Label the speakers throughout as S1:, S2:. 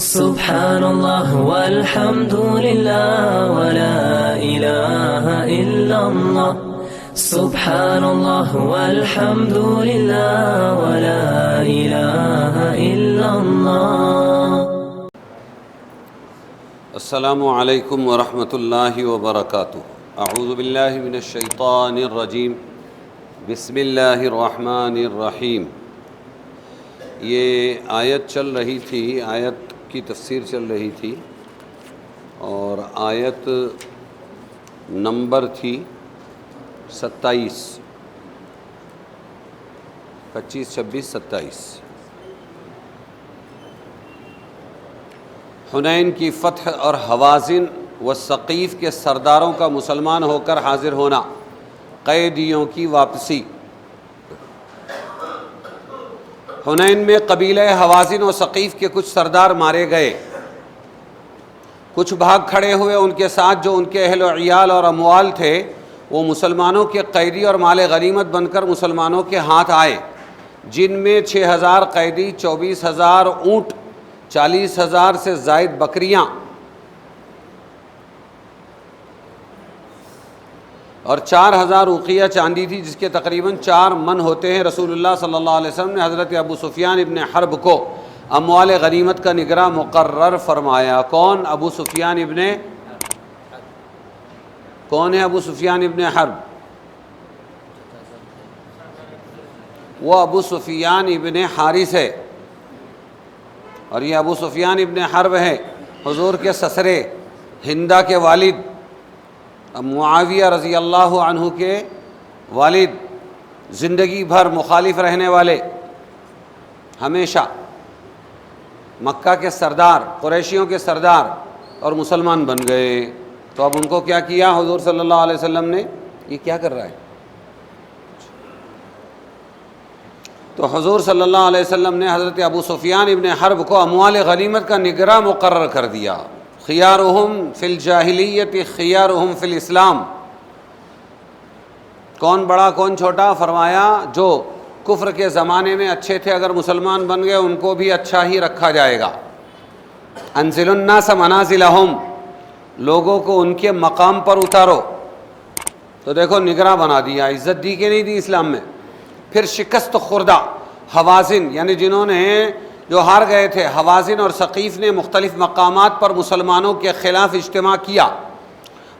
S1: سبحان اللہ والحمد للہ ولا الہ الا اللہ سبحان اللہ والحمد للہ ولا الہ الا اللہ۔
S2: السلام علیکم ورحمۃ اللہ وبرکاتہ۔ اعوذ باللہ من الشیطان الرجیم، بسم اللہ الرحمن الرحیم۔ یہ آیت چل رہی تھی، آیت کی تفسیر چل رہی تھی، اور آیت نمبر تھی 27، 25، 26، 27۔ حنین کی فتح اور حوازن و ثقیف کے سرداروں کا مسلمان ہو کر حاضر ہونا، قیدیوں کی واپسی۔ حنین میں قبیلہ حوازن و ثقیف کے کچھ سردار مارے گئے، کچھ بھاگ کھڑے ہوئے۔ ان کے ساتھ جو ان کے اہل و عیال اور اموال تھے وہ مسلمانوں کے قیدی اور مال غنیمت بن کر مسلمانوں کے ہاتھ آئے، جن میں 6000 قیدی، 24000 اونٹ، 40000 سے زائد بکریاں اور 4000 اوقیہ چاندی تھی، جس کے تقریباً 4 من ہوتے ہیں۔ رسول اللہ صلی اللہ علیہ وسلم نے حضرت ابو سفیان ابن حرب کو اموال غنیمت کا نگراں مقرر فرمایا۔ کون؟ ابو سفیان ابن، کون ہے ابو سفیان ابن حرب؟ وہ ابو سفیان ابن حارث ہے، اور یہ ابو سفیان ابن حرب ہے حضور کے سسرے، ہندہ کے والد، معاویہ رضی اللہ عنہ کے والد، زندگی بھر مخالف رہنے والے، ہمیشہ مکہ کے سردار، قریشیوں کے سردار، اور مسلمان بن گئے۔ تو اب ان کو کیا کیا حضور صلی اللہ علیہ وسلم نے؟ یہ کیا کر رہا ہے؟ تو حضور صلی اللہ علیہ وسلم نے حضرت ابو سفیان ابن حرب کو اموال غنیمت کا نگراں مقرر کر دیا۔ خیارہم فی الجاہلیت خیارہم فی الاسلام۔ کون بڑا کون چھوٹا؟ فرمایا جو کفر کے زمانے میں اچھے تھے اگر مسلمان بن گئے ان کو بھی اچھا ہی رکھا جائے گا۔ انزل الناس منازلہم، لوگوں کو ان کے مقام پر اتارو۔ تو دیکھو نگراں بنا دیا، عزت دی کہ نہیں دی اسلام میں۔ پھر شکست خوردہ حوازن، یعنی جنہوں نے جو ہار گئے تھے، حوازن اور ثقیف نے مختلف مقامات پر مسلمانوں کے خلاف اجتماع کیا،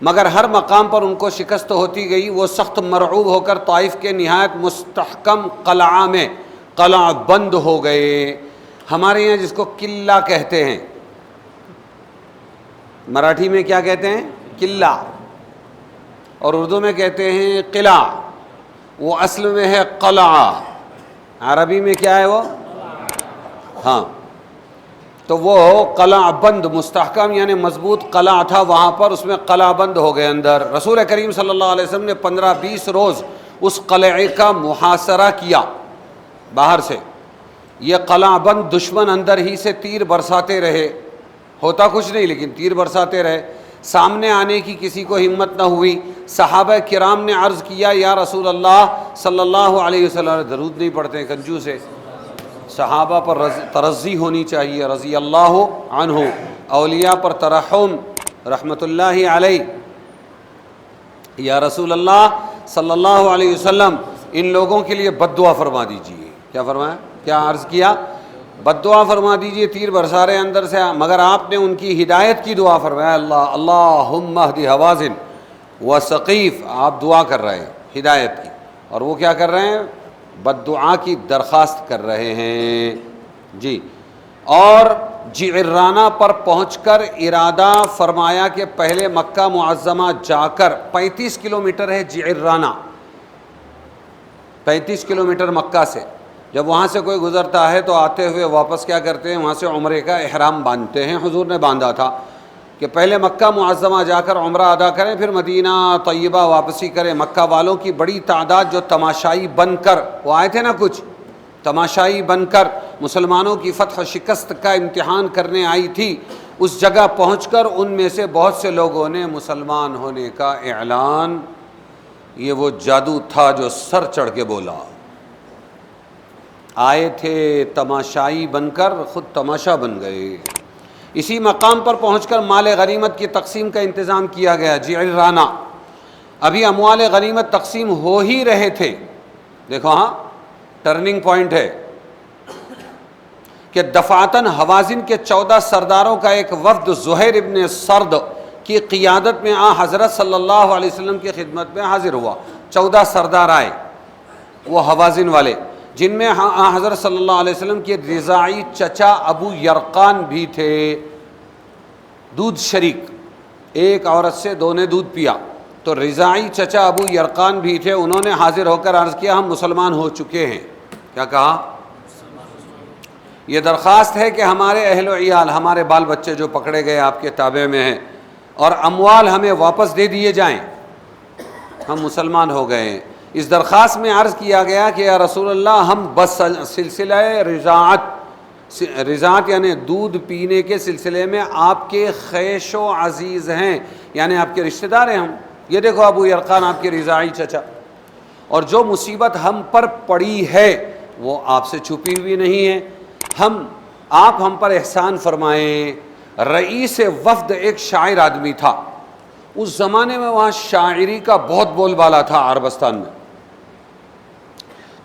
S2: مگر ہر مقام پر ان کو شکست ہوتی گئی۔ وہ سخت مرعوب ہو کر طائف کے نہایت مستحکم قلعہ میں قلعہ بند ہو گئے۔ ہمارے یہاں جس کو قلعہ کہتے ہیں، مراٹھی میں کیا کہتے ہیں؟ قلعہ، اور اردو میں کہتے ہیں قلعہ۔ وہ اصل میں ہے قلعہ، عربی میں کیا ہے وہ؟ ہاں، تو وہ قلعہ بند، مستحکم یعنی مضبوط قلعہ تھا وہاں پر، اس میں قلعہ بند ہو گئے اندر۔ رسول کریم صلی اللہ علیہ وسلم نے 15-20 روز اس قلعے کا محاصرہ کیا باہر سے۔ یہ قلعہ بند، دشمن اندر ہی سے تیر برساتے رہے، ہوتا کچھ نہیں لیکن تیر برساتے رہے، سامنے آنے کی کسی کو ہمت نہ ہوئی۔ صحابہ کرام نے عرض کیا یا رسول اللہ صلی اللہ علیہ وسلم، درود نہیں پڑھتے کنجوس ہے، صحابہ پر ترضی ہونی چاہیے رضی اللہ عنہ، اولیاء پر ترحم رحمت اللہ علیہ۔ یا رسول اللہ صلی اللہ علیہ وسلم ان لوگوں کے لیے بد دعا فرما دیجیے۔ کیا فرمایا؟ کیا عرض کیا؟ بد دعا فرما دیجیے، تیر برسا رہے اندر سے، مگر آپ نے ان کی ہدایت کی دعا فرمایا، اللہم اہد حوازن و ثقیف۔ آپ دعا کر رہے ہیں ہدایت کی، اور وہ کیا کر رہے ہیں؟ بد دعا کی درخواست کر رہے ہیں جی۔ اور جعرانہ پر پہنچ کر ارادہ فرمایا کہ پہلے مکہ معظمہ جا کر، 35 کلومیٹر ہے جعرانہ، 35 کلومیٹر مکہ سے۔ جب وہاں سے کوئی گزرتا ہے تو آتے ہوئے واپس کیا کرتے ہیں؟ وہاں سے عمرے کا احرام باندھتے ہیں۔ حضور نے باندھا تھا کہ پہلے مکہ معظمہ جا کر عمرہ ادا کریں، پھر مدینہ طیبہ واپسی کریں۔ مکہ والوں کی بڑی تعداد جو تماشائی بن کر، وہ آئے تھے نا کچھ تماشائی بن کر مسلمانوں کی فتح و شکست کا امتحان کرنے آئی تھی، اس جگہ پہنچ کر ان میں سے بہت سے لوگوں نے مسلمان ہونے کا اعلان، یہ وہ جادو تھا جو سر چڑھ کے بولا۔ آئے تھے تماشائی بن کر، خود تماشا بن گئے۔ اسی مقام پر پہنچ کر مال غنیمت کی تقسیم کا انتظام کیا گیا جعرانہ. ابھی اموال غنیمت تقسیم ہو ہی رہے تھے. دیکھو ہاں ٹرننگ پوائنٹ ہے کہ دفعتاً حوازن کے 14 سرداروں کا ایک وفد زہیر ابن سرد کی قیادت میں حضرت صلی اللہ علیہ وسلم کی خدمت میں حاضر ہوا. 14 سردار آئے وہ حوازن والے، جن میں حضرت صلی اللہ علیہ وسلم کے رضاعی چچا ابو یرقان بھی تھے. دودھ شریک، ایک عورت سے 2 نے دودھ پیا، تو رضاعی چچا ابو یرقان بھی تھے. انہوں نے حاضر ہو کر عرض کیا ہم مسلمان ہو چکے ہیں. کیا کہا؟ یہ درخواست ہے کہ ہمارے اہل و عیال، ہمارے بال بچے جو پکڑے گئے آپ کے تابع میں ہیں، اور اموال ہمیں واپس دے دیے جائیں، ہم مسلمان ہو گئے ہیں. اس درخواست میں عرض کیا گیا کہ یا رسول اللہ ہم بس سلسلہ رضاعت یعنی دودھ پینے کے سلسلے میں آپ کے خیش و عزیز ہیں، یعنی آپ کے رشتہ دار ہیں ہم. یہ دیکھو ابو یرقان آپ کے رضاعی چچا، اور جو مصیبت ہم پر پڑی ہے وہ آپ سے چھپی ہوئی نہیں ہے. آپ ہم پر احسان فرمائیں. رئیس وفد ایک شاعر آدمی تھا. اس زمانے میں وہاں شاعری کا بہت بول بالا تھا عربستان میں.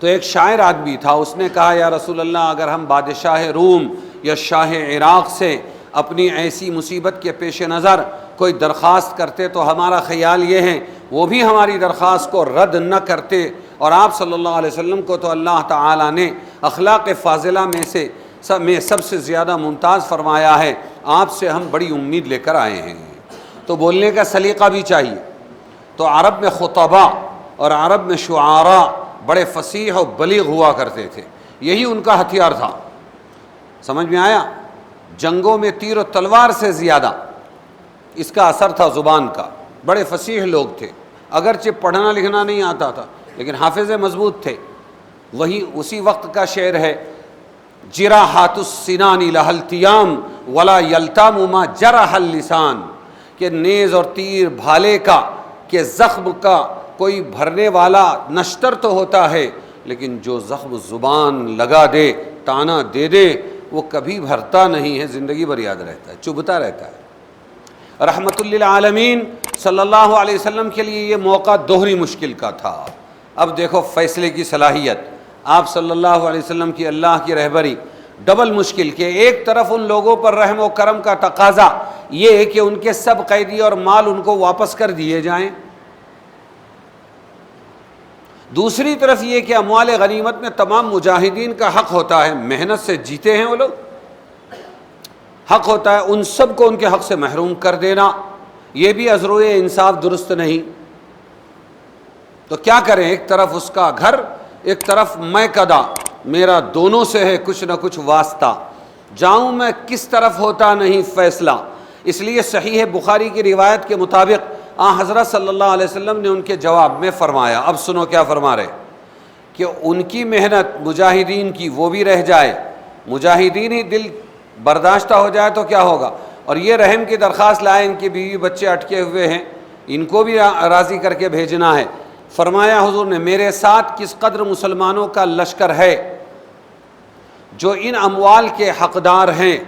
S2: تو ایک شاعر آدمی تھا، اس نے کہا یا رسول اللہ اگر ہم بادشاہ روم یا شاہ عراق سے اپنی ایسی مصیبت کے پیش نظر کوئی درخواست کرتے تو ہمارا خیال یہ ہے وہ بھی ہماری درخواست کو رد نہ کرتے، اور آپ صلی اللہ علیہ وسلم کو تو اللہ تعالیٰ نے اخلاق فاضلہ میں سب سے زیادہ ممتاز فرمایا ہے، آپ سے ہم بڑی امید لے کر آئے ہیں. تو بولنے کا سلیقہ بھی چاہیے. تو عرب میں خطباء اور عرب میں شعراء بڑے فصیح و بلیغ ہوا کرتے تھے، یہی ان کا ہتھیار تھا. سمجھ میں آیا؟ جنگوں میں تیر و تلوار سے زیادہ اس کا اثر تھا زبان کا. بڑے فصیح لوگ تھے، اگرچہ پڑھنا لکھنا نہیں آتا تھا لیکن حافظ مضبوط تھے. وہی اسی وقت کا شعر ہے جراحات السنان لها التیام ولا یلتام ما جرح اللسان، کہ نیز اور تیر بھالے کا کہ زخم کا کوئی بھرنے والا نشتر تو ہوتا ہے، لیکن جو زخم زبان لگا دے تانا دے دے وہ کبھی بھرتا نہیں ہے، زندگی بھر یاد رہتا ہے، چبھتا رہتا ہے. رحمت للعالمین صلی اللہ علیہ وسلم کے لیے یہ موقع دوہری مشکل کا تھا. اب دیکھو فیصلے کی صلاحیت، آپ صلی اللہ علیہ وسلم کی اللہ کی رہبری، ڈبل مشکل کہ ایک طرف ان لوگوں پر رحم و کرم کا تقاضا یہ ہے کہ ان کے سب قیدی اور مال ان کو واپس کر دیے جائیں، دوسری طرف یہ کہ اموال غنیمت میں تمام مجاہدین کا حق ہوتا ہے، محنت سے جیتے ہیں وہ لوگ، حق ہوتا ہے ان سب کو ان کے حق سے محروم کر دینا، یہ بھی از روئے انصاف درست نہیں. تو کیا کریں؟ ایک طرف اس کا گھر، ایک طرف میں کدا، میرا دونوں سے ہے کچھ نہ کچھ واسطہ، جاؤں میں کس طرف ہوتا نہیں فیصلہ. اس لیے صحیح بخاری کی روایت کے مطابق حضرت صلی اللہ علیہ وسلم نے ان کے جواب میں فرمایا، اب سنو کیا فرما رہے، کہ ان کی محنت مجاہدین کی وہ بھی رہ جائے، مجاہدین ہی دل برداشتہ ہو جائے تو کیا ہوگا، اور یہ رحم کی درخواست لائے ان کی بیوی بچے اٹکے ہوئے ہیں، ان کو بھی راضی کر کے بھیجنا ہے. فرمایا حضور نے میرے ساتھ کس قدر مسلمانوں کا لشکر ہے جو ان اموال کے حقدار ہیں،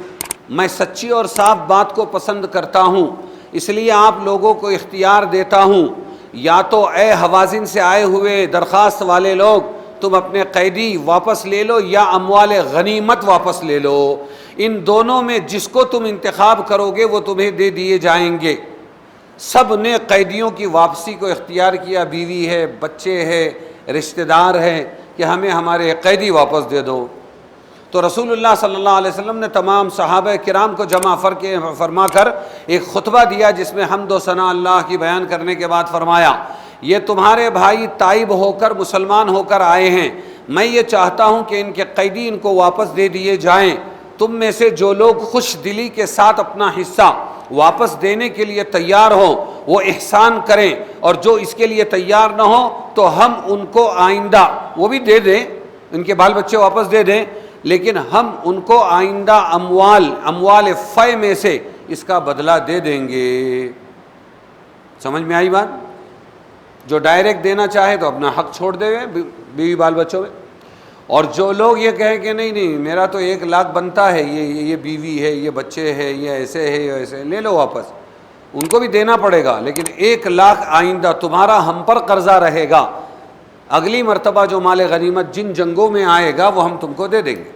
S2: میں سچی اور صاف بات کو پسند کرتا ہوں، اس لیے آپ لوگوں کو اختیار دیتا ہوں، یا تو اے حوازن سے آئے ہوئے درخواست والے لوگ تم اپنے قیدی واپس لے لو یا اموال غنیمت واپس لے لو، ان دونوں میں جس کو تم انتخاب کرو گے وہ تمہیں دے دیے جائیں گے. سب نے قیدیوں کی واپسی کو اختیار کیا، بیوی ہے، بچے ہے، رشتہ دار ہے، کہ ہمیں ہمارے قیدی واپس دے دو. تو رسول اللہ صلی اللہ علیہ وسلم نے تمام صحابہ کرام کو جمع فرما کر ایک خطبہ دیا جس میں حمد و ثنا اللہ کی بیان کرنے کے بعد فرمایا یہ تمہارے بھائی تائب ہو کر مسلمان ہو کر آئے ہیں، میں یہ چاہتا ہوں کہ ان کے قیدی ان کو واپس دے دیے جائیں. تم میں سے جو لوگ خوش دلی کے ساتھ اپنا حصہ واپس دینے کے لیے تیار ہوں وہ احسان کریں، اور جو اس کے لیے تیار نہ ہوں تو ہم ان کو آئندہ وہ بھی دے دیں، ان کے بال بچے واپس دے دیں، لیکن ہم ان کو آئندہ اموال فے میں سے اس کا بدلہ دے دیں گے. سمجھ میں آئی بات؟ جو ڈائریکٹ دینا چاہے تو اپنا حق چھوڑ دے بیوی بال بچوں میں. اور جو لوگ یہ کہیں کہ نہیں نہیں میرا تو 1 لاکھ بنتا ہے، یہ بیوی ہے، یہ بچے ہے، یہ ایسے ہے، یہ ایسے، لے لو واپس، ان کو بھی دینا پڑے گا، لیکن 1 لاکھ آئندہ تمہارا ہم پر قرضہ رہے گا، اگلی مرتبہ جو مال غنیمت جن جنگوں میں آئے گا وہ ہم تم کو دے دیں گے۔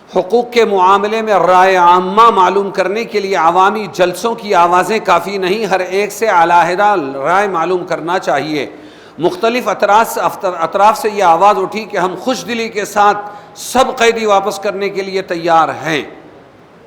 S2: حقوق کے معاملے میں رائے عامہ معلوم کرنے کے لیے عوامی جلسوں کی آوازیں کافی نہیں، ہر ایک سے علیحدہ رائے معلوم کرنا چاہیے۔ مختلف اطراف سے یہ آواز اٹھی کہ ہم خوش دلی کے ساتھ سب قیدی واپس کرنے کے لیے تیار ہیں،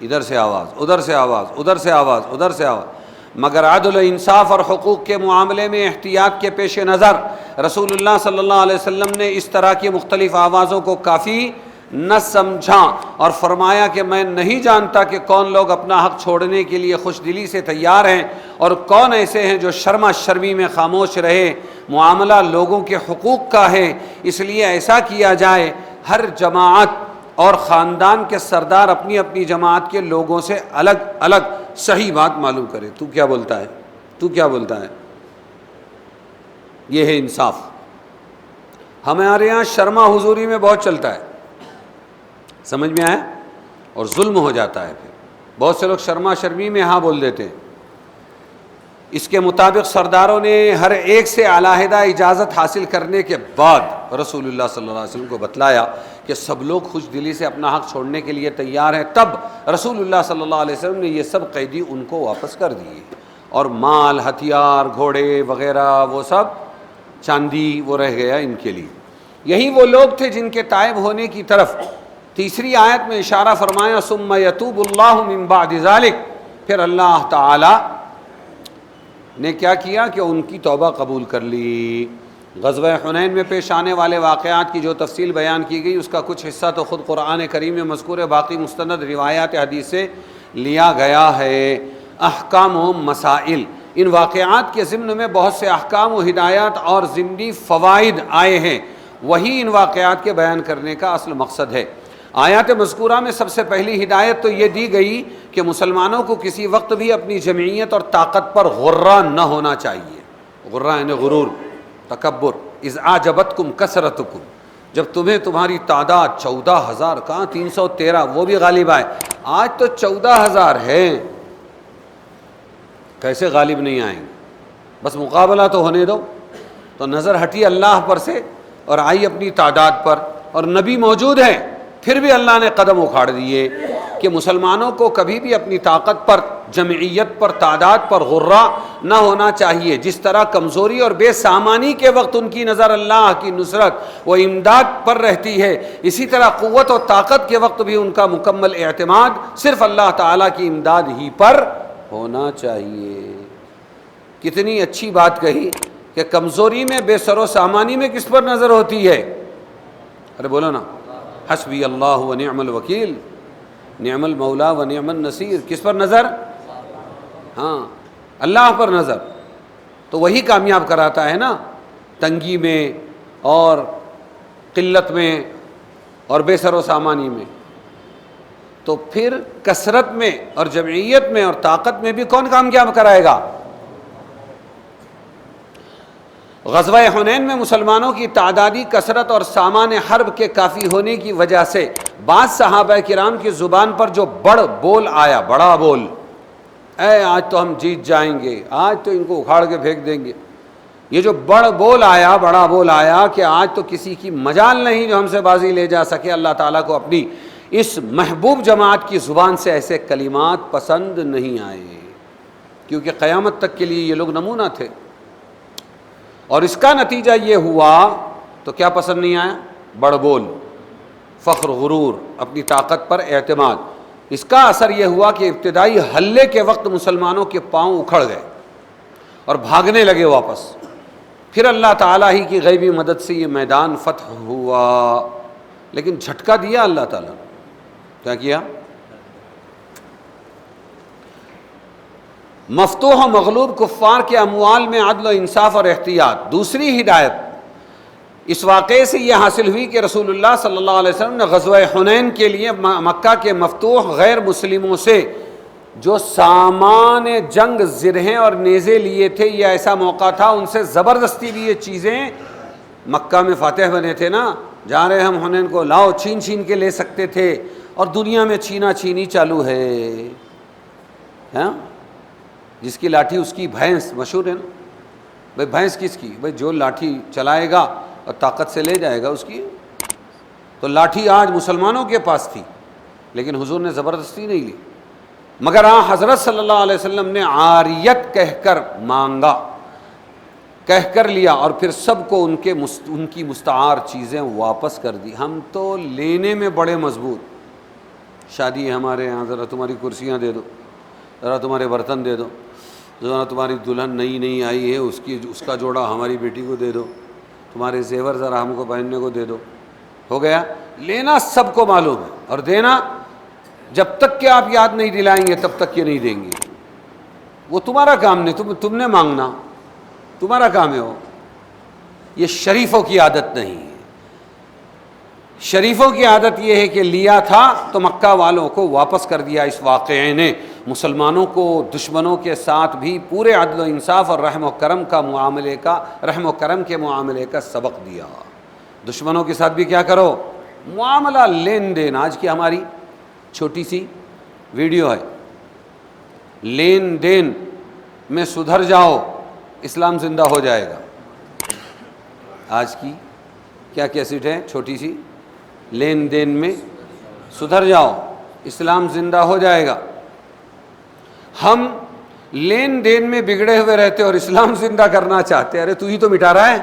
S2: ادھر سے آواز، ادھر سے آواز، ادھر سے آواز، ادھر سے آواز، مگر عدل و انصاف اور حقوق کے معاملے میں احتیاط کے پیش نظر رسول اللہ صلی اللہ علیہ وسلم نے اس طرح کی مختلف آوازوں کو کافی نہ سمجھا اور فرمایا کہ میں نہیں جانتا کہ کون لوگ اپنا حق چھوڑنے کے لیے خوش دلی سے تیار ہیں اور کون ایسے ہیں جو شرما شرمی میں خاموش رہے۔ معاملہ لوگوں کے حقوق کا ہے، اس لیے ایسا کیا جائے، ہر جماعت اور خاندان کے سردار اپنی اپنی جماعت کے لوگوں سے الگ الگ صحیح بات معلوم کرے۔ تو کیا بولتا ہے؟ تو کیا بولتا ہے؟ یہ ہے انصاف۔ ہمارے یہاں شرما حضوری میں بہت چلتا ہے، سمجھ میں آیا؟ اور ظلم ہو جاتا ہے، پھر بہت سے لوگ شرما شرمی میں ہاں بول دیتے ہیں۔ اس کے مطابق سرداروں نے ہر ایک سے علیحدہ اجازت حاصل کرنے کے بعد رسول اللہ صلی اللہ علیہ وسلم کو بتلایا کہ سب لوگ خوش دلی سے اپنا حق چھوڑنے کے لیے تیار ہیں، تب رسول اللہ صلی اللہ علیہ وسلم نے یہ سب قیدی ان کو واپس کر دیے، اور مال، ہتھیار، گھوڑے وغیرہ وہ سب چاندی وہ رہ گیا ان کے لیے۔ یہی وہ لوگ تھے جن کے تائب ہونے کی طرف تیسری آیت میں اشارہ فرمایا، ثم یتوب اللہ من بعد ذلک، پھر اللہ تعالی نے کیا کیا کہ ان کی توبہ قبول کر لی۔ غزوہ حنین میں پیش آنے والے واقعات کی جو تفصیل بیان کی گئی اس کا کچھ حصہ تو خود قرآن کریم میں مذکور ہے، باقی مستند روایات حدیث سے لیا گیا ہے۔ احکام و مسائل، ان واقعات کے ضمن میں بہت سے احکام و ہدایات اور ضمنی فوائد آئے ہیں، وہی ان واقعات کے بیان کرنے کا اصل مقصد ہے۔ آیات مذکورہ میں سب سے پہلی ہدایت تو یہ دی گئی کہ مسلمانوں کو کسی وقت بھی اپنی جمعیت اور طاقت پر غرہ نہ ہونا چاہیے۔ غرہ یعنی غرور، تکبر۔ اذ اعجبتکم کثرتکم، جب تمہیں تمہاری تعداد 14,000 کہاں 313 وہ بھی غالب آئے، آج تو 14,000 ہے، کیسے غالب نہیں آئیں گے؟ بس مقابلہ تو ہونے دو۔ تو نظر ہٹی اللہ پر سے اور آئی اپنی تعداد پر، اور نبی موجود ہیں، پھر بھی اللہ نے قدم اکھاڑ دیے کہ مسلمانوں کو کبھی بھی اپنی طاقت پر، جمعیت پر، تعداد پر غرہ نہ ہونا چاہیے۔ جس طرح کمزوری اور بے سامانی کے وقت ان کی نظر اللہ کی نصرت و امداد پر رہتی ہے، اسی طرح قوت و طاقت کے وقت بھی ان کا مکمل اعتماد صرف اللہ تعالیٰ کی امداد ہی پر ہونا چاہیے۔ کتنی اچھی بات کہی کہ کمزوری میں، بے سر و سامانی میں کس پر نظر ہوتی ہے؟ ارے بولو نا، حسبی اللہ و نعم الوکیل، نعم المولا و نعم النصیر، کس پر نظر؟ ہاں، اللہ پر نظر، تو وہی کامیاب کراتا ہے نا، تنگی میں اور قلت میں اور بے سر و سامانی میں۔ تو پھر کثرت میں اور جمعیت میں اور طاقت میں بھی کون کامیاب کرائے گا؟ غزوہ حنین میں مسلمانوں کی تعدادی کثرت اور سامان حرب کے کافی ہونے کی وجہ سے بعض صحابہ کرام کی زبان پر جو بول آیا، بڑا بول، اے آج تو ہم جیت جائیں گے، آج تو ان کو اکھاڑ کے پھینک دیں گے، یہ جو بڑا بول آیا کہ آج تو کسی کی مجال نہیں جو ہم سے بازی لے جا سکے، اللہ تعالیٰ کو اپنی اس محبوب جماعت کی زبان سے ایسے کلمات پسند نہیں آئے، کیونکہ قیامت تک کے لیے یہ لوگ نمونہ تھے، اور اس کا نتیجہ یہ ہوا، تو کیا پسند نہیں آیا؟ بڑ بول، فخر، غرور، اپنی طاقت پر اعتماد۔ اس کا اثر یہ ہوا کہ ابتدائی حلے کے وقت مسلمانوں کے پاؤں اکھڑ گئے اور بھاگنے لگے واپس، پھر اللہ تعالیٰ ہی کی غیبی مدد سے یہ میدان فتح ہوا، لیکن جھٹکا دیا اللہ تعالیٰ نے۔ کیا کیا؟ مفتوح و مغلوب کفار کے اموال میں عدل و انصاف اور احتیاط۔ دوسری ہدایت اس واقعے سے یہ حاصل ہوئی کہ رسول اللہ صلی اللہ علیہ وسلم نے غزوہ حنین کے لیے مکہ کے مفتوح غیر مسلموں سے جو سامان جنگ، زرہیں اور نیزے لیے تھے، یہ ایسا موقع تھا، ان سے زبردستی بھی یہ چیزیں مکہ میں فاتح بنے تھے نا, جا رہے ہم حنین کو, لاؤ چھین چھین کے لے سکتے تھے, اور دنیا میں چھینا چھینی چالو ہے. ہاں, جس کی لاٹھی اس کی بھینس, مشہور ہے نا بھائی, بھینس کس کی؟ بھائی جو لاٹھی چلائے گا اور طاقت سے لے جائے گا اس کی. تو لاٹھی آج مسلمانوں کے پاس تھی, لیکن حضور نے زبردستی نہیں لی, مگر حضرت صلی اللہ علیہ وسلم نے عاریت کہہ کر مانگا, کہہ کر لیا, اور پھر سب کو ان کی مستعار چیزیں واپس کر دی. ہم تو لینے میں بڑے مضبوط, شادی ہے ہمارے یہاں, ذرا تمہاری کرسیاں دے دو, ذرا تمہارے برتن دے دو, ذرا تمہاری دلہن نئی آئی ہے اس کا جوڑا ہماری بیٹی کو دے دو, تمہارے زیور ذرا ہم کو پہننے کو دے دو. ہو گیا. لینا سب کو معلوم ہے, اور دینا جب تک کہ آپ یاد نہیں دلائیں گے تب تک یہ نہیں دیں گے. وہ تمہارا کام نہیں, تم نے مانگنا, تمہارا کام ہے وہ. یہ شریفوں کی عادت نہیں ہے. شریفوں کی عادت یہ ہے کہ لیا تھا تو مکہ والوں کو واپس کر دیا. اس واقعے نے مسلمانوں کو دشمنوں کے ساتھ بھی پورے عدل و انصاف اور رحم و کرم کے معاملے کا سبق دیا. دشمنوں کے ساتھ بھی کیا کرو؟ معاملہ, لین دین. آج کی ہماری چھوٹی سی ویڈیو ہے, لین دین میں سدھر جاؤ اسلام زندہ ہو جائے گا. آج کی کیا کیسٹ ہے چھوٹی سی, لین دین میں سدھر جاؤ اسلام زندہ ہو جائے گا. ہم لین دین میں بگڑے ہوئے رہتے اور اسلام زندہ کرنا چاہتے. ارے تو ہی تو مٹا رہا ہے,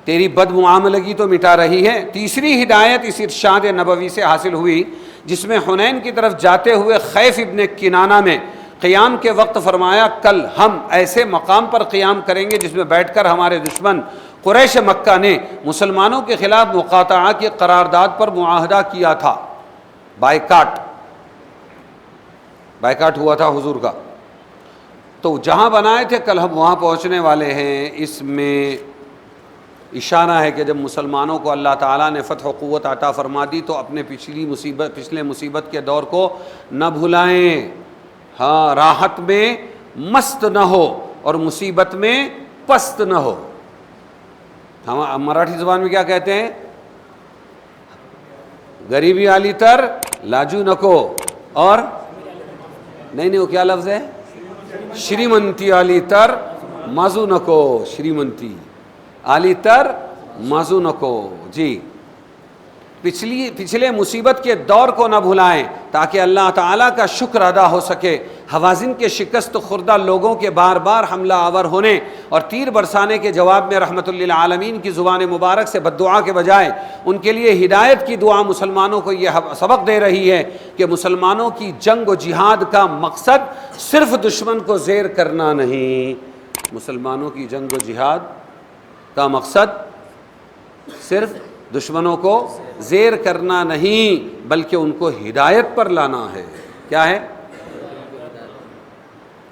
S2: تیری بد معاملگی تو مٹا رہی ہے. تیسری ہدایت اس ارشاد نبوی سے حاصل ہوئی, جس میں حنین کی طرف جاتے ہوئے خیف ابن کنانہ میں قیام کے وقت فرمایا, کل ہم ایسے مقام پر قیام کریں گے جس میں بیٹھ کر ہمارے دشمن قریش مکہ نے مسلمانوں کے خلاف مقاطعہ کی قرارداد پر معاہدہ کیا تھا. بائیکاٹ ہوا تھا حضور کا, تو جہاں بنائے تھے کل ہم وہاں پہنچنے والے ہیں. اس میں اشارہ ہے کہ جب مسلمانوں کو اللہ تعالیٰ نے فتح و قوت عطا فرما دی تو اپنے پچھلے مصیبت کے دور کو نہ بھلائیں. ہاں, راحت میں مست نہ ہو اور مصیبت میں پست نہ ہو. ہم مراٹھی زبان میں کیا کہتے ہیں؟ غریبی علی تر لاجو نکو, اور نہیں وہ کیا لفظ ہے؟ شریمنتی علی تر مازو نکو. شریمنتی علی تر مازو نکو. جی, پچھلے مصیبت کے دور کو نہ بھلائیں تاکہ اللہ تعالیٰ کا شکر ادا ہو سکے. حوازن کے شکست خوردہ لوگوں کے بار بار حملہ آور ہونے اور تیر برسانے کے جواب میں رحمت للعالمین کی زبان مبارک سے بددعا کے بجائے ان کے لیے ہدایت کی دعا مسلمانوں کو یہ سبق دے رہی ہے کہ مسلمانوں کی جنگ و جہاد کا مقصد صرف دشمن کو زیر کرنا نہیں. مسلمانوں کی جنگ و جہاد کا مقصد صرف دشمنوں کو زیر کرنا نہیں بلکہ ان کو ہدایت پر لانا ہے. کیا ہے؟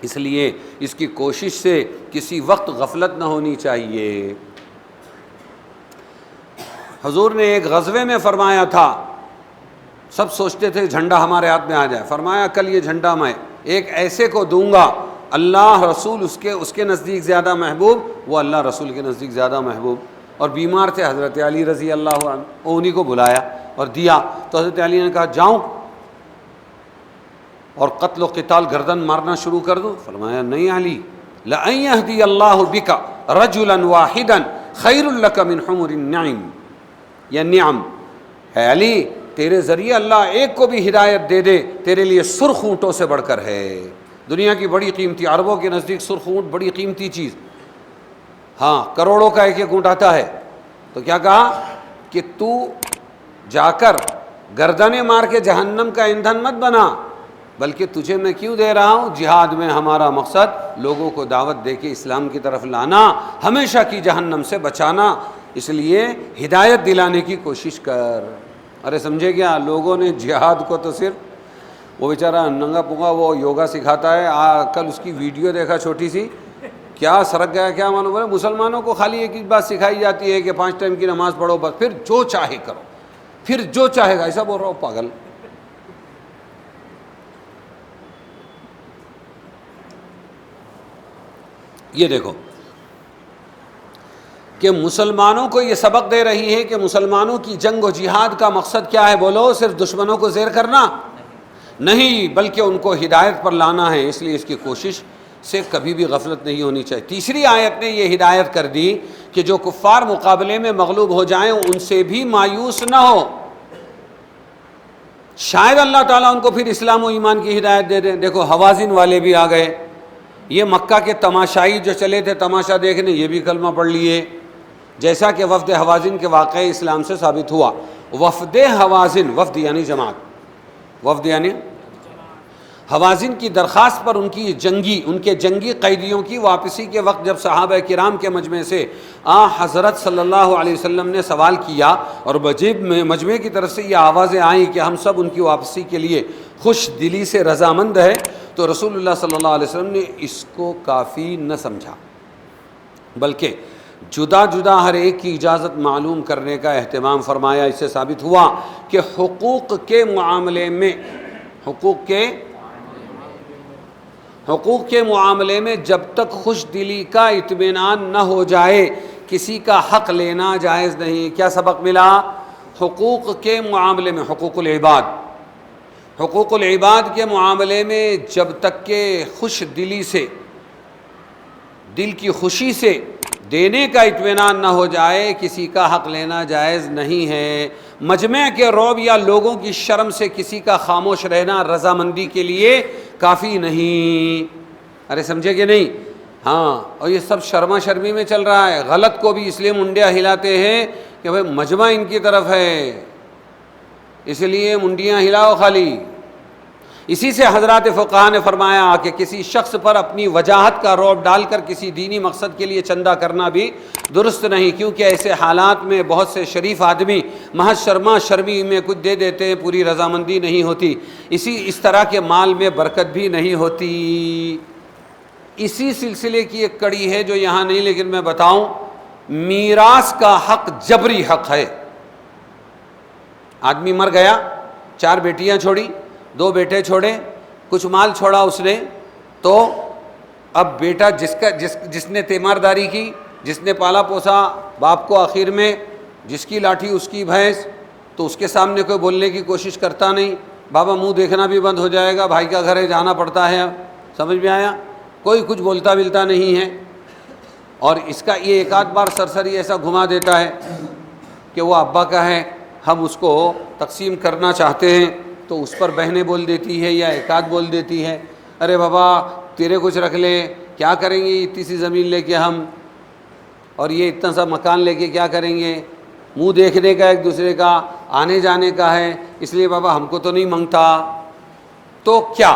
S2: اس لیے اس کی کوشش سے کسی وقت غفلت نہ ہونی چاہیے. حضور نے ایک غزوے میں فرمایا تھا, سب سوچتے تھے جھنڈا ہمارے ہاتھ میں آ جائے, فرمایا کل یہ جھنڈا میں ایک ایسے کو دوں گا اللہ رسول اس کے نزدیک زیادہ محبوب, وہ اللہ رسول کے نزدیک زیادہ محبوب. اور بیمار تھے حضرت علی رضی اللہ عنہ, انہی کو بلایا اور دیا. تو حضرت علی نے کہا جاؤں اور قتل و قتال گردن مارنا شروع کر دوں؟ فرمایا نہیں علی, لَأَن يَهْدِيَ اللَّهُ بِكَ رَجُلًا وَاحِدًا خَيْرٌ لَكَ مِنْ حُمُرِ النَّعِمِ. یا نعم ہے علی, تیرے ذریعے اللہ ایک کو بھی ہدایت دے دے تیرے لیے سرخ اونٹوں سے بڑھ کر ہے. دنیا کی بڑی قیمتی, عربوں کے نزدیک سرخ اونٹ بڑی قیمتی چیز. ہاں, کروڑوں کا ایک اونٹ آتا ہے. تو کیا کہا کہ تو جا کر گردنیں مار کے جہنم کا ایندھن مت بنا, بلکہ تجھے میں کیوں دے رہا ہوں, جہاد میں ہمارا مقصد لوگوں کو دعوت دے کے اسلام کی طرف لانا, ہمیشہ کی جہنم سے بچانا. اس لیے ہدایت دلانے کی کوشش کر. ارے سمجھے کیا, لوگوں نے جہاد کو تو صرف وہ بیچارہ ننگا پنگا وہ یوگا سکھاتا ہے. کل اس کی ویڈیو دیکھا چھوٹی سی, کیا سرک گیا کیا معلوم ہے. مسلمانوں کو خالی ایک ہی بات سکھائی جاتی ہے کہ 5 ٹائم کی نماز پڑھو بس, پھر جو چاہے کرو, پھر جو چاہے گا. ایسا بول رہا ہوں پاگل. یہ دیکھو کہ مسلمانوں کو یہ سبق دے رہی ہے کہ مسلمانوں کی جنگ و جہاد کا مقصد کیا ہے؟ بولو، صرف دشمنوں کو زیر کرنا نہیں، بلکہ ان کو ہدایت پر لانا ہے، اس لیے اس کی کوشش سے کبھی بھی غفلت نہیں ہونی چاہیے۔ تیسری آیت نے یہ ہدایت کر دی کہ جو کفار مقابلے میں مغلوب ہو جائیں ان سے بھی مایوس نہ ہو، شاید اللہ تعالیٰ ان کو پھر اسلام و ایمان کی ہدایت دے دیں۔ دیکھو حوازن والے بھی آ گئے، یہ مکہ کے تماشائی جو چلے تھے تماشا دیکھنے، یہ بھی کلمہ پڑھ لیے، جیسا کہ وفد حوازن کے واقعے اسلام سے ثابت ہوا۔ وفد حوازن، وفد یعنی جماعت، وفد یعنی حوازن کی درخواست پر ان کے جنگی قیدیوں کی واپسی کے وقت جب صحابہ کرام کے مجمع سے حضرت صلی اللہ علیہ وسلم نے سوال کیا اور مجمع کی طرف سے یہ آوازیں آئیں کہ ہم سب ان کی واپسی کے لیے خوش دلی سے رضامند ہیں، تو رسول اللہ صلی اللہ علیہ وسلم نے اس کو کافی نہ سمجھا، بلکہ جدا جدا ہر ایک کی اجازت معلوم کرنے کا اہتمام فرمایا۔ اس سے ثابت ہوا کہ حقوق کے معاملے میں جب تک خوش دلی کا اطمینان نہ ہو جائے کسی کا حق لینا جائز نہیں۔ کیا سبق ملا؟ حقوق کے معاملے میں، حقوق العباد کے معاملے میں جب تک کہ خوش دلی سے، دل کی خوشی سے دینے کا اطمینان نہ ہو جائے کسی کا حق لینا جائز نہیں ہے۔ مجمع کے رعب یا لوگوں کی شرم سے کسی کا خاموش رہنا رضامندی کے لیے کافی نہیں۔ ارے سمجھے کہ نہیں؟ ہاں، اور یہ سب شرما شرمی میں چل رہا ہے۔ غلط کو بھی اس لیے منڈیاں ہلاتے ہیں کہ بھئی مجمع ان کی طرف ہے، اس لیے منڈیاں ہلاؤ خالی۔ اسی سے حضرات فقہا نے فرمایا کہ کسی شخص پر اپنی وجاہت کا رعب ڈال کر کسی دینی مقصد کے لیے چندہ کرنا بھی درست نہیں، کیونکہ ایسے حالات میں بہت سے شریف آدمی محض شرما شرمی میں کچھ دے دیتے ہیں، پوری رضامندی نہیں ہوتی، اس طرح کے مال میں برکت بھی نہیں ہوتی۔ اسی سلسلے کی ایک کڑی ہے جو یہاں نہیں لیکن میں بتاؤں، میراث کا حق جبری حق ہے۔ آدمی مر گیا، 4 بیٹیاں چھوڑی، 2 بیٹے چھوڑے، کچھ مال چھوڑا اس نے، تو اب بیٹا جس نے تیمارداری کی، جس نے پالا پوسا باپ کو، آخر میں جس کی لاٹھی اس کی بھینس، تو اس کے سامنے کوئی بولنے کی کوشش کرتا نہیں، بابا منہ دیکھنا بھی بند ہو جائے گا، بھائی کا گھر ہے جانا پڑتا ہے، سمجھ میں آیا؟ کوئی کچھ بولتا ملتا نہیں ہے، اور اس کا یہ ایک آدھ بار سرسری ایسا گھما دیتا ہے کہ وہ ابا کا ہے، ہم اس کو تقسیم کرنا چاہتے ہیں، تو اس پر بہنیں بول دیتی ہے یا ایک آدھ بول دیتی ہے، ارے بابا تیرے کچھ رکھ لے، کیا کریں گے اتنی سی زمین لے کے ہم، اور یہ اتنا سا مکان لے کے کیا کریں گے، منہ دیکھنے کا ایک دوسرے کا، آنے جانے کا ہے، اس لیے بابا ہم کو تو نہیں مانگتا۔ تو کیا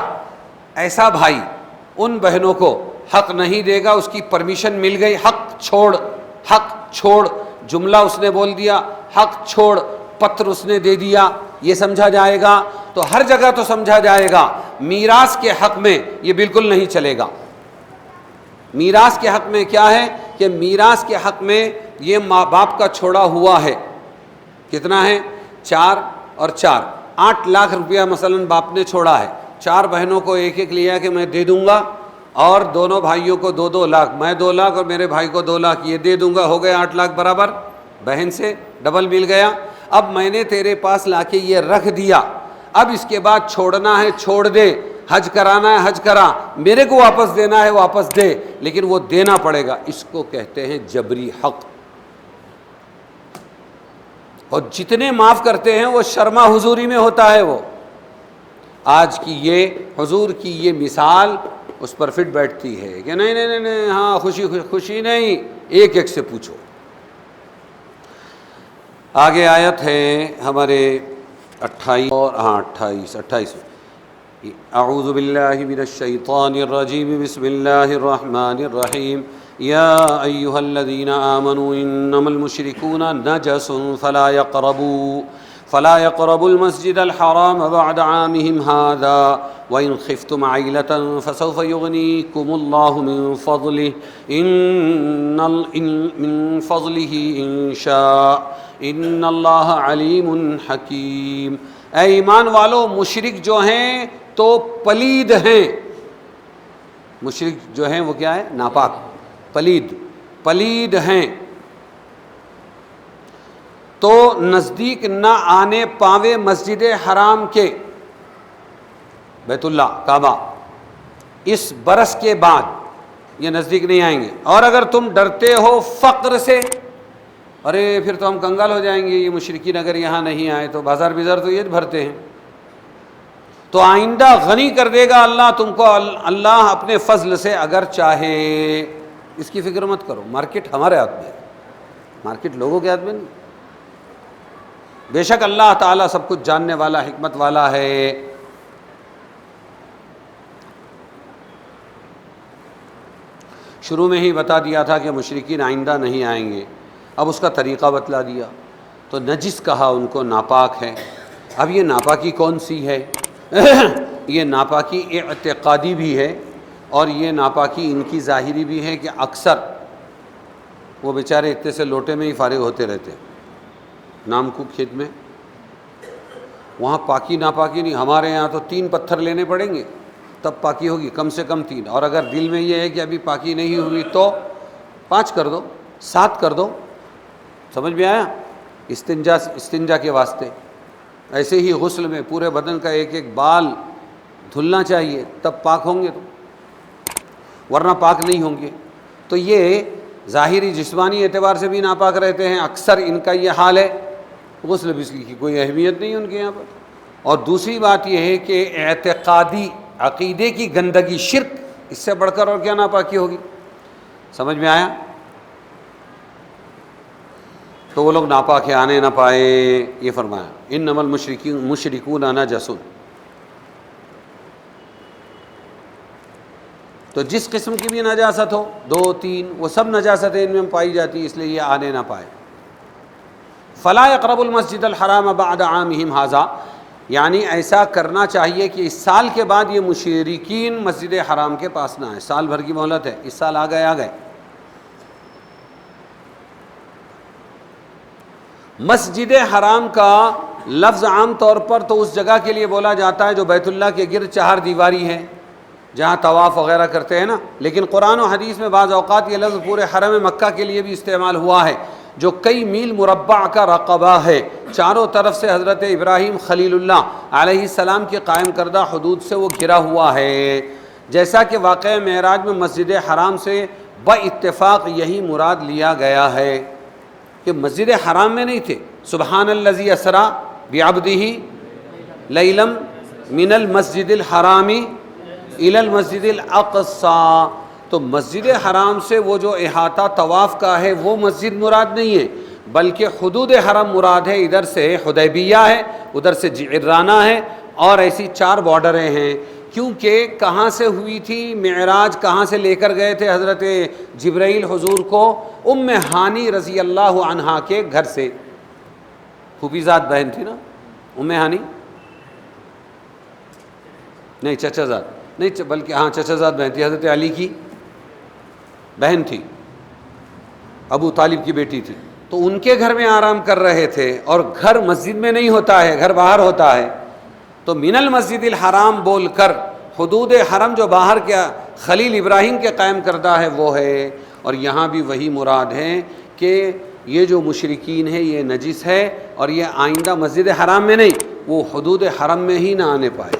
S2: ایسا بھائی ان بہنوں کو حق نہیں دے گا؟ اس کی پرمیشن مل گئی، حق چھوڑ جملہ اس نے بول دیا، حق چھوڑ پتر اس نے دے دیا، یہ سمجھا جائے گا؟ تو ہر جگہ تو سمجھا جائے گا، میراث کے حق میں یہ بالکل نہیں چلے گا۔ میراث کے حق میں کیا ہے کہ میراث کے حق میں یہ ماں باپ کا چھوڑا ہوا ہے، کتنا ہے؟ 4 اور 4، 8 لاکھ روپیہ مثلا باپ نے چھوڑا ہے، 4 بہنوں کو ایک ایک لیا کہ میں دے دوں گا، اور دونوں بھائیوں کو 2 لاکھ، میں 2 لاکھ اور میرے بھائی کو 2 لاکھ یہ دے دوں گا، ہو گئے 8 لاکھ برابر، بہن سے ڈبل مل گیا۔ اب میں نے تیرے پاس لا کے یہ رکھ دیا، اب اس کے بعد چھوڑنا ہے چھوڑ دے، حج کرانا ہے حج کرا، میرے کو واپس دینا ہے واپس دے، لیکن وہ دینا پڑے گا۔ اس کو کہتے ہیں جبری حق، اور جتنے معاف کرتے ہیں وہ شرما حضوری میں ہوتا ہے۔ وہ آج کی یہ حضور کی یہ مثال اس پر فٹ بیٹھتی ہے کہ نہیں، ہاں خوشی نہیں، ایک ایک سے پوچھو۔ آگے آیت ہے ہمارے 28 اور 28 اعوذ باللہ من الشیطان الرجیم، بسم اللہ الرحمن الرحیم، یا ایہا الذین آمنوا انما المشرکون نجس فلا يقربوا المسجد الحرام بعد عامهم هذا وإن خفتم عيلة فسوف يغنيكم الله من فضله إن شاء ان اللہ علیم حکیم۔ اے ایمان والو، مشرک جو ہیں تو پلید ہیں، مشرک جو ہیں وہ کیا ہے؟ ناپاک، پلید ہیں، تو نزدیک نہ آنے پاوے مسجد حرام کے، بیت اللہ کعبہ، اس برس کے بعد یہ نزدیک نہیں آئیں گے۔ اور اگر تم ڈرتے ہو فقر سے، ارے پھر تو ہم کنگال ہو جائیں گے، یہ مشرکین اگر یہاں نہیں آئے تو بازار بازار تو یہ بھرتے ہیں، تو آئندہ غنی کر دے گا اللہ تم کو، اللہ اپنے فضل سے اگر چاہے، اس کی فکر مت کرو۔ مارکیٹ ہمارے ہاتھ میں ہے، مارکیٹ لوگوں کے ہاتھ میں نہیں۔ بے شک اللہ تعالیٰ سب کچھ جاننے والا، حکمت والا ہے۔ شروع میں ہی بتا دیا تھا کہ مشرکین آئندہ نہیں آئیں گے، اب اس کا طریقہ بتلا دیا۔ تو نجس کہا ان کو، ناپاک ہے۔ اب یہ ناپاکی کون سی ہے؟ یہ ناپاکی اعتقادی بھی ہے، اور یہ ناپاکی ان کی ظاہری بھی ہے کہ اکثر وہ بیچارے اتنے سے لوٹے میں ہی فارغ ہوتے رہتے ہیں، نام کو کھیت میں، وہاں پاکی ناپاکی نہیں۔ ہمارے یہاں تو 3 پتھر لینے پڑیں گے تب پاکی ہوگی، کم سے کم 3، اور اگر دل میں یہ ہے کہ ابھی پاکی نہیں ہوئی تو 5 کر دو، 7 کر دو۔ سمجھ میں آیا؟ استنجا کے واسطے ایسے ہی غسل میں پورے بدن کا ایک ایک بال دھلنا چاہیے، تب پاک ہوں گے، تو ورنہ پاک نہیں ہوں گے۔ تو یہ ظاہری جسمانی اعتبار سے بھی ناپاک رہتے ہیں، اکثر ان کا یہ حال ہے، غسل بسل کی کوئی اہمیت نہیں ان کے یہاں پر۔ اور دوسری بات یہ ہے کہ اعتقادی، عقیدے کی گندگی، شرک، اس سے بڑھ کر اور کیا ناپاکی ہوگی؟ سمجھ میں آیا؟ تو وہ لوگ ناپاک آنے نہ پائے، یہ فرمایا انما المشرکون نجس۔ تو جس قسم کی بھی نجاست ہو، 2 3 وہ سب نجاستیں ان میں پائی جاتی، اس لیے یہ آنے نہ پائے۔ فلا يقرب المسجد الحرام بعد عامهم هذا، یعنی ایسا کرنا چاہیے کہ اس سال کے بعد یہ مشرکین مسجد حرام کے پاس نہ آئے۔ سال بھر کی مہلت ہے، اس سال آ گئے۔ مسجد حرام کا لفظ عام طور پر تو اس جگہ کے لیے بولا جاتا ہے جو بیت اللہ کے گرد 4 دیواری ہے، جہاں طواف وغیرہ کرتے ہیں نا، لیکن قرآن و حدیث میں بعض اوقات یہ لفظ پورے حرم مکہ کے لیے بھی استعمال ہوا ہے، جو کئی میل مربع کا رقبہ ہے، چاروں طرف سے حضرت ابراہیم خلیل اللہ علیہ السلام کے قائم کردہ حدود سے وہ گھرا ہوا ہے۔ جیسا کہ واقعہ معراج میں مسجد حرام سے باتفاق یہی مراد لیا گیا ہے کہ مسجد حرام میں نہیں تھے۔ سبحان الذی اسری بعبدہ لیلا من المسجد الحرام الی المسجد الاقصی، تو مسجد حرام سے وہ جو احاطہ طواف کا ہے وہ مسجد مراد نہیں ہے، بلکہ حدود حرم مراد ہے۔ ادھر سے حدیبیہ ہے، ادھر سے جعرانہ ہے، اور ایسی 4 بارڈریں ہیں۔ کیونکہ کہاں سے ہوئی تھی معراج، کہاں سے لے کر گئے تھے حضرت جبرائیل حضور کو؟ ام ہانی رضی اللہ عنہا کے گھر سے، پھوپھی زاد بہن تھی نا ام ہانی، نہیں چچا زاد نہیں، بلکہ ہاں چچا زاد بہن تھی، حضرت علی کی بہن تھی، ابو طالب کی بیٹی تھی، تو ان کے گھر میں آرام کر رہے تھے، اور گھر مسجد میں نہیں ہوتا ہے، گھر باہر ہوتا ہے، تو من المسجد الحرام بول کر حدود حرم جو باہر کیا خلیل ابراہیم کے قائم کردہ ہے وہ ہے۔ اور یہاں بھی وہی مراد ہے کہ یہ جو مشرکین ہے یہ نجس ہے، اور یہ آئندہ مسجد حرام میں نہیں، وہ حدود حرم میں ہی نہ آنے پائے۔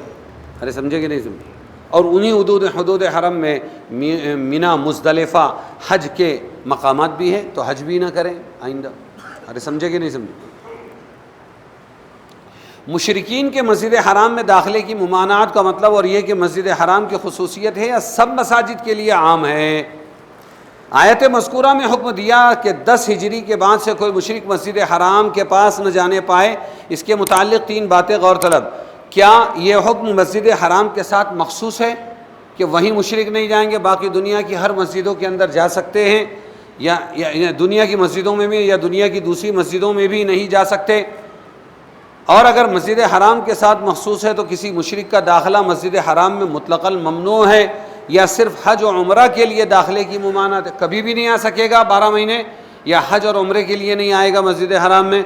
S2: ارے سمجھے کہ نہیں سمجھے؟ اور انہی حدود حرم میں مینا، مزدلفہ، حج کے مقامات بھی ہیں، تو حج بھی نہ کریں آئندہ۔ ارے سمجھے کہ نہیں سمجھے؟ مشرکین کے مسجد حرام میں داخلے کی ممانعت کا مطلب اور یہ کہ مسجد حرام کی خصوصیت ہے یا سب مساجد کے لیے عام ہے؟ آیت مذکورہ میں حکم دیا کہ 10 ہجری کے بعد سے کوئی مشرک مسجد حرام کے پاس نہ جانے پائے۔ اس کے متعلق 3 باتیں غور طلب۔ کیا یہ حکم مسجد حرام کے ساتھ مخصوص ہے کہ وہیں مشرک نہیں جائیں گے، باقی دنیا کی ہر مسجدوں کے اندر جا سکتے ہیں، یا دنیا کی مسجدوں میں بھی، یا دنیا کی دوسری مسجدوں میں بھی نہیں جا سکتے؟ اور اگر مسجد حرام کے ساتھ مخصوص ہے تو کسی مشرک کا داخلہ مسجد حرام میں مطلقاً ممنوع ہے، یا صرف حج و عمرہ کے لیے داخلے کی ممانعت ہے؟ کبھی بھی نہیں آ سکے گا 12 مہینے، یا حج اور عمرے کے لیے نہیں آئے گا مسجد حرام میں،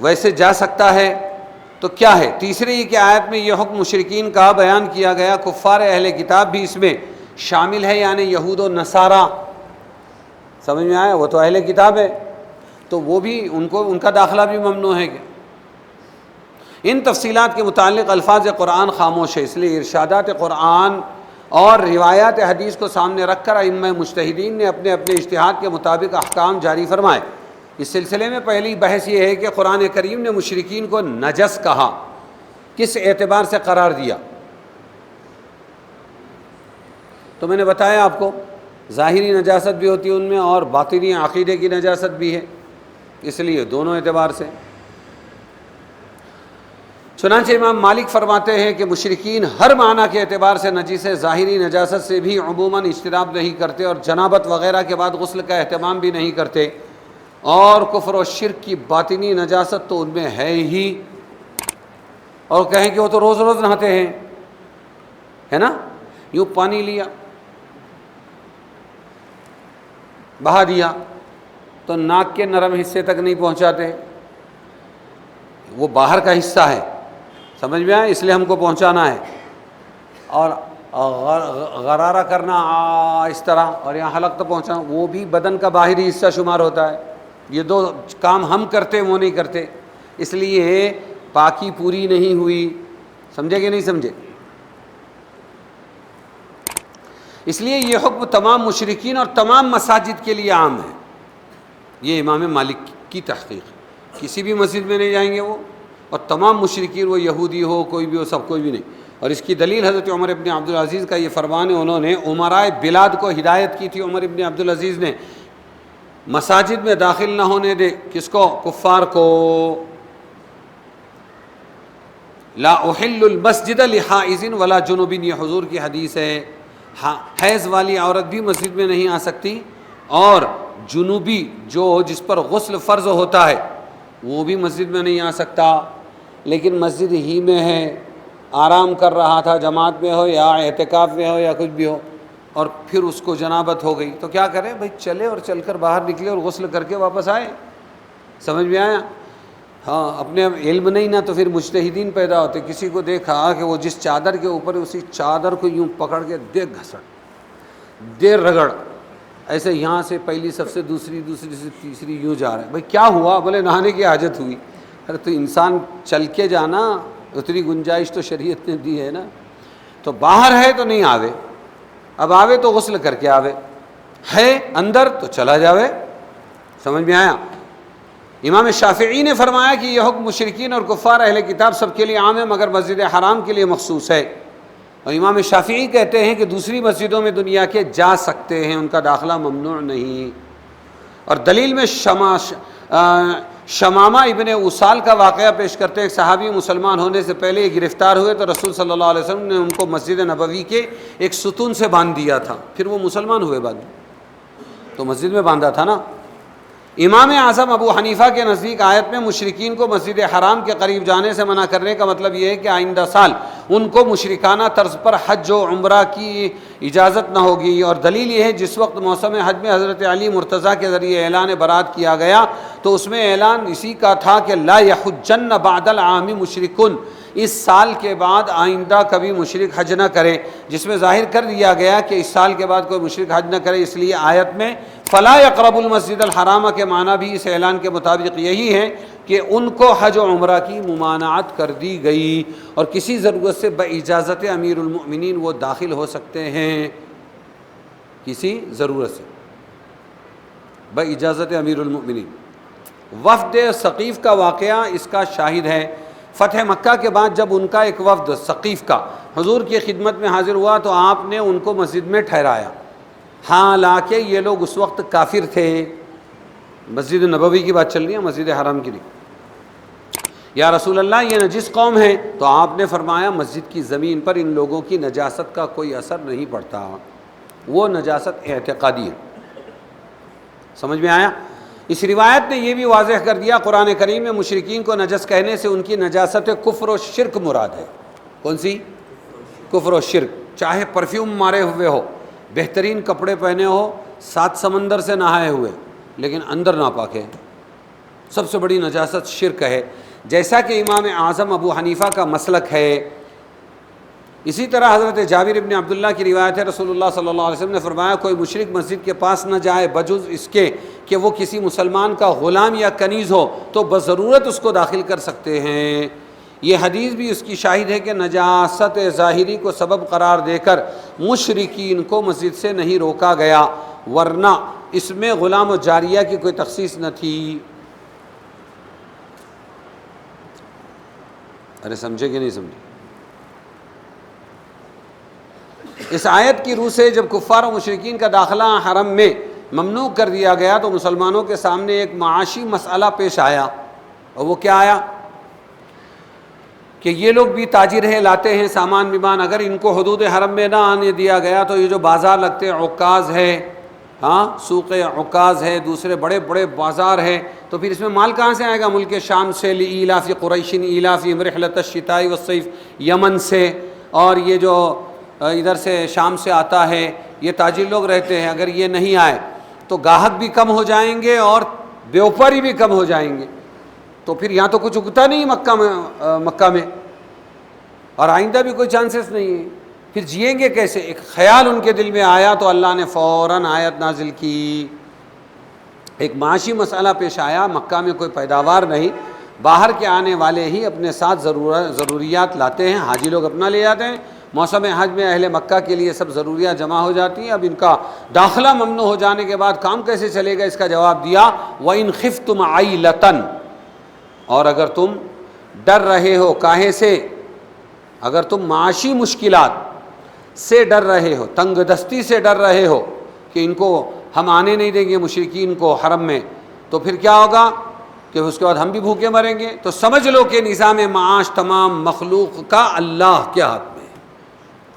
S2: ویسے جا سکتا ہے؟ تو کیا ہے؟ تیسری کہ آیت میں یہ حکم مشرکین کا بیان کیا گیا، کفار اہل کتاب بھی اس میں شامل ہے، یعنی یہود و نصارہ۔ سمجھ میں آیا؟ وہ تو اہل کتاب ہے، تو تو وہ بھی ان کا داخلہ بھی ممنوع ہے کہ ان تفصیلات کے متعلق الفاظ قرآن خاموش ہے، اس لیے ارشادات قرآن اور روایات حدیث کو سامنے رکھ کر ائمہ مجتہدین نے اپنے اپنے اجتہاد کے مطابق احکام جاری فرمائے۔ اس سلسلے میں پہلی بحث یہ ہے کہ قرآن کریم نے مشرکین کو نجس کہا، کس اعتبار سے قرار دیا؟ تو میں نے بتایا آپ کو ظاہری نجاست بھی ہوتی ہے ان میں اور باطنی عقیدے کی نجاست بھی ہے، اس لیے دونوں اعتبار سے۔ چنانچہ امام مالک فرماتے ہیں کہ مشرکین ہر معنی کے اعتبار سے نجس ہے، ظاہری نجاست سے بھی عموماً اجتناب نہیں کرتے اور جنابت وغیرہ کے بعد غسل کا اہتمام بھی نہیں کرتے، اور کفر و شرک کی باطنی نجاست تو ان میں ہے ہی۔ اور کہیں کہ وہ تو روز روز نہاتے ہیں، ہے نا، یوں پانی لیا بہا دیا تو ناک کے نرم حصے تک نہیں پہنچاتے، وہ باہر کا حصہ ہے، سمجھ میں آیا، اس لیے ہم کو پہنچانا ہے۔ اور غرارہ کرنا اس طرح اور یہاں حلق تک پہنچانا، وہ بھی بدن کا باہری حصہ شمار ہوتا ہے۔ یہ دو کام ہم کرتے وہ نہیں کرتے، اس لیے پاکی پوری نہیں ہوئی۔ سمجھے کہ نہیں سمجھے؟ اس لیے یہ حکم تمام مشرکین اور تمام مساجد کے لیے عام ہے۔ یہ امام مالک کی تحقیق ہے، کسی بھی مسجد میں نہیں جائیں گے وہ، اور تمام مشرکین، وہ یہودی ہو کوئی بھی ہو، سب کوئی بھی نہیں۔ اور اس کی دلیل حضرت عمر ابن عبدالعزیز کا یہ فرمان ہے، انہوں نے امراء بلاد کو ہدایت کی تھی، عمر ابن عبدالعزیز نے، مساجد میں داخل نہ ہونے دے، کس کو؟ کفار کو۔ لا احل المسجد لحائض ولا جنوب، یہ حضور کی حدیث ہے۔ حیض والی عورت بھی مسجد میں نہیں آ سکتی، اور جنوبی جس پر غسل فرض ہوتا ہے وہ بھی مسجد میں نہیں آ سکتا۔ لیکن مسجد ہی میں ہے، آرام کر رہا تھا، جماعت میں ہو یا اعتکاف میں ہو یا کچھ بھی ہو، اور پھر اس کو جنابت ہو گئی تو کیا کرے بھائی؟ چلے اور چل کر باہر نکلے اور غسل کر کے واپس آئے۔ سمجھ میں آیا؟ ہاں، اپنے علم نہیں نا تو پھر مجتہدین پیدا ہوتے۔ کسی کو دیکھا کہ وہ جس چادر کے اوپر، اسی چادر کو یوں پکڑ کے دے گھسٹ، دے رگڑ، ایسے یہاں سے پہلی صف سے دوسری، دوسری سے تیسری، یوں جا رہے ہیں۔ بھائی کیا ہوا؟ بولے نہانے کی حاجت ہوئی۔ ارے تو انسان چل کے جانا، اتنی گنجائش تو شریعت نے دی ہے نا۔ تو باہر ہے تو نہیں آوے، اب آوے تو غسل کر کے آوے، ہے اندر تو چلا جاوے۔ سمجھ میں آیا؟ امام شافعی نے فرمایا کہ یہ حکم مشرکین اور کفار اہل کتاب سب کے لیے عام ہے، مگر مسجد حرام کے لیے مخصوص ہے۔ اور امام شافعی کہتے ہیں کہ دوسری مسجدوں میں دنیا کے جا سکتے ہیں، ان کا داخلہ ممنوع نہیں۔ اور دلیل میں شمامہ ابن اسال کا واقعہ پیش کرتے ہیں۔ ایک صحابی مسلمان ہونے سے پہلے یہ گرفتار ہوئے تو رسول صلی اللہ علیہ وسلم نے ان کو مسجد نبوی کے ایک ستون سے باندھ دیا تھا، پھر وہ مسلمان ہوئے بعد میں، تو مسجد میں باندھا تھا نا۔ امام اعظم ابو حنیفہ کے نزدیک آیت میں مشرکین کو مسجد حرام کے قریب جانے سے منع کرنے کا مطلب یہ ہے کہ آئندہ سال ان کو مشرکانہ طرز پر حج و عمرہ کی اجازت نہ ہوگی۔ اور دلیل یہ ہے جس وقت موسم حج میں حضرت علی مرتضیٰ کے ذریعے اعلان برات کیا گیا تو اس میں اعلان اسی کا تھا کہ لا یحجن بعد العام مشرکن، اس سال کے بعد آئندہ کبھی مشرک حج نہ کرے، جس میں ظاہر کر دیا گیا کہ اس سال کے بعد کوئی مشرک حج نہ کرے۔ اس لیے آیت میں فلا یقرب المسجد الحرام کے معنی بھی اس اعلان کے مطابق یہی ہے کہ ان کو حج و عمرہ کی ممانعت کر دی گئی، اور کسی ضرورت سے باجازت امیر المؤمنین وہ داخل ہو سکتے ہیں، کسی ضرورت سے باجازت امیر المؤمنین۔ وفد ثقیف کا واقعہ اس کا شاہد ہے۔ فتح مکہ کے بعد جب ان کا ایک وفد ثقیف کا حضور کی خدمت میں حاضر ہوا تو آپ نے ان کو مسجد میں ٹھہرایا، حالانکہ یہ لوگ اس وقت کافر تھے۔ مسجد نبوی کی بات چل رہی ہے، مسجد حرام کی نہیں۔ یا رسول اللہ یہ نجس قوم ہے، تو آپ نے فرمایا مسجد کی زمین پر ان لوگوں کی نجاست کا کوئی اثر نہیں پڑتا، وہ نجاست اعتقادی ہے۔ سمجھ میں آیا؟ اس روایت نے یہ بھی واضح کر دیا قرآن کریم میں مشرکین کو نجس کہنے سے ان کی نجاست کفر و شرک مراد ہے۔ کون سی؟ کفر و شرک۔ چاہے پرفیوم مارے ہوئے ہو، بہترین کپڑے پہنے ہو، 7 سمندر سے نہائے ہوئے، لیکن اندر ناپاک ہے، سب سے بڑی نجاست شرک ہے۔ جیسا کہ امام اعظم ابو حنیفہ کا مسلک ہے اسی طرح حضرت جابر بن عبداللہ کی روایت ہے، رسول اللہ صلی اللہ علیہ وسلم نے فرمایا کوئی مشرک مسجد کے پاس نہ جائے بجز اس کے کہ وہ کسی مسلمان کا غلام یا کنیز ہو تو بضرورت اس کو داخل کر سکتے ہیں۔ یہ حدیث بھی اس کی شاہد ہے کہ نجاست ظاہری کو سبب قرار دے کر مشرکین کو مسجد سے نہیں روکا گیا، ورنہ اس میں غلام و جاریہ کی کوئی تخصیص نہ تھی۔ ارے سمجھے کہ نہیں سمجھے؟ اس آیت کی روح سے جب کفار و مشرکین کا داخلہ حرم میں ممنوع کر دیا گیا تو مسلمانوں کے سامنے ایک معاشی مسئلہ پیش آیا، اور وہ کیا آیا کہ یہ لوگ بھی تاجر ہیں، لاتے ہیں سامان بیمان، اگر ان کو حدود حرم میں نہ آنے دیا گیا تو یہ جو بازار لگتے ہیں، عکاظ ہے، سوق عکاظ ہے، دوسرے بڑے بڑے بازار ہیں، تو پھر اس میں مال کہاں سے آئے گا؟ ملک شام سے، لإیلاف قریش ایلافہم رحلۃ الشتاء والصیف، یمن سے، اور یہ جو ادھر سے شام سے آتا ہے، یہ تاجر لوگ رہتے ہیں، اگر یہ نہیں آئے تو گاہک بھی کم ہو جائیں گے اور بیوپاری بھی کم ہو جائیں گے، تو پھر یہاں تو کچھ اگتا نہیں مکہ میں، اور آئندہ بھی کوئی چانسز نہیں ہے، پھر جئیں گے کیسے؟ ایک خیال ان کے دل میں آیا تو اللہ نے فوراً آیت نازل کی۔ ایک معاشی مسئلہ پیش آیا، مکہ میں کوئی پیداوار نہیں، باہر کے آنے والے ہی اپنے ساتھ ضروریات لاتے ہیں، حاجی لوگ اپنا لے جاتے ہیں، موسم حج میں اہل مکہ کے لیے سب ضروریات جمع ہو جاتی ہیں۔ اب ان کا داخلہ ممنوع ہو جانے کے بعد کام کیسے چلے گا؟ اس کا جواب دیا وَإِنْ خِفْتُمْ عَيْلَةً، اور اگر تم ڈر رہے ہو، کاہے سے؟ اگر تم معاشی مشکلات سے ڈر رہے ہو، تنگ دستی سے ڈر رہے ہو کہ ان کو ہم آنے نہیں دیں گے مشرکین کو حرم میں، تو پھر کیا ہوگا کہ اس کے بعد ہم بھی بھوکے مریں گے، تو سمجھ لو کہ نظام معاش تمام مخلوق کا اللہ کے ہاتھ میں ہے۔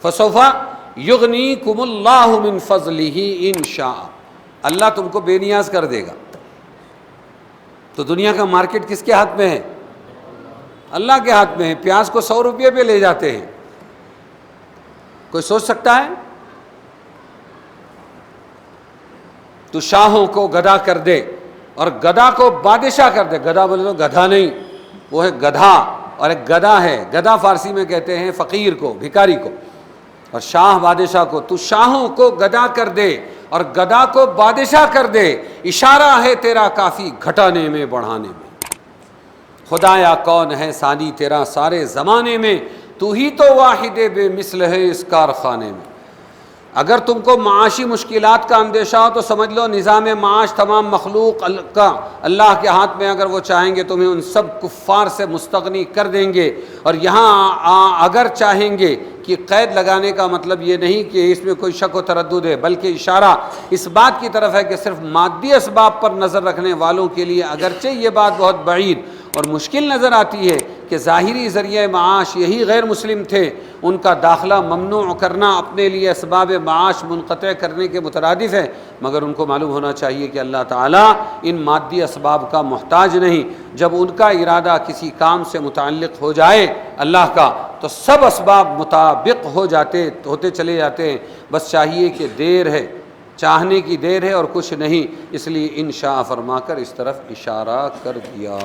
S2: فَسَوْفَ يُغْنِيكُمُ اللَّهُ مِنْ فَضْلِهِ إِنْ شَاءَ، اللہ تم کو بے نیاز کر دے گا۔ تو دنیا کا مارکیٹ کس کے ہاتھ میں ہے؟ اللہ کے ہاتھ میں ہے۔ پیاز کو 100 روپے پہ لے جاتے ہیں، کوئی سوچ سکتا ہے؟ تو شاہوں کو گدھا کر دے اور گدھا کو بادشاہ کر دے، گدھا بولے تو گدھا نہیں، وہ ہے گدھا، اور ایک گدھا ہے، گدھا فارسی میں کہتے ہیں فقیر کو، بھکاری کو، اور شاہ بادشاہ کو۔ تو شاہوں کو گدھا کر دے اور گدھا کو بادشاہ کر دے، اشارہ ہے تیرا کافی گھٹانے میں بڑھانے میں۔ خدایا کون ہے ثانی تیرا سارے زمانے میں، تو ہی تو واحد بے مثل ہے اس کارخانے میں۔ اگر تم کو معاشی مشکلات کا اندیشہ ہو تو سمجھ لو نظام معاش تمام مخلوق کا اللہ کے ہاتھ میں، اگر وہ چاہیں گے تمہیں ان سب کفار سے مستغنی کر دیں گے۔ اور یہاں اگر چاہیں گے کہ قید لگانے کا مطلب یہ نہیں کہ اس میں کوئی شک و تردد ہے، بلکہ اشارہ اس بات کی طرف ہے کہ صرف مادی اسباب پر نظر رکھنے والوں کے لیے اگرچہ یہ بات بہت بعید اور مشکل نظر آتی ہے کہ ظاہری ذریعہ معاش یہی غیر مسلم تھے، ان کا داخلہ ممنوع کرنا اپنے لیے اسباب معاش منقطع کرنے کے مترادف ہے، مگر ان کو معلوم ہونا چاہیے کہ اللہ تعالیٰ ان مادی اسباب کا محتاج نہیں۔ جب ان کا ارادہ کسی کام سے متعلق ہو جائے اللہ کا تو سب اسباب مطابق ہوتے چلے جاتے ہیں، بس چاہیے کہ دیر ہے، چاہنے کی دیر ہے اور کچھ نہیں، اس لیے انشاء فرما کر اس طرف اشارہ کر دیا۔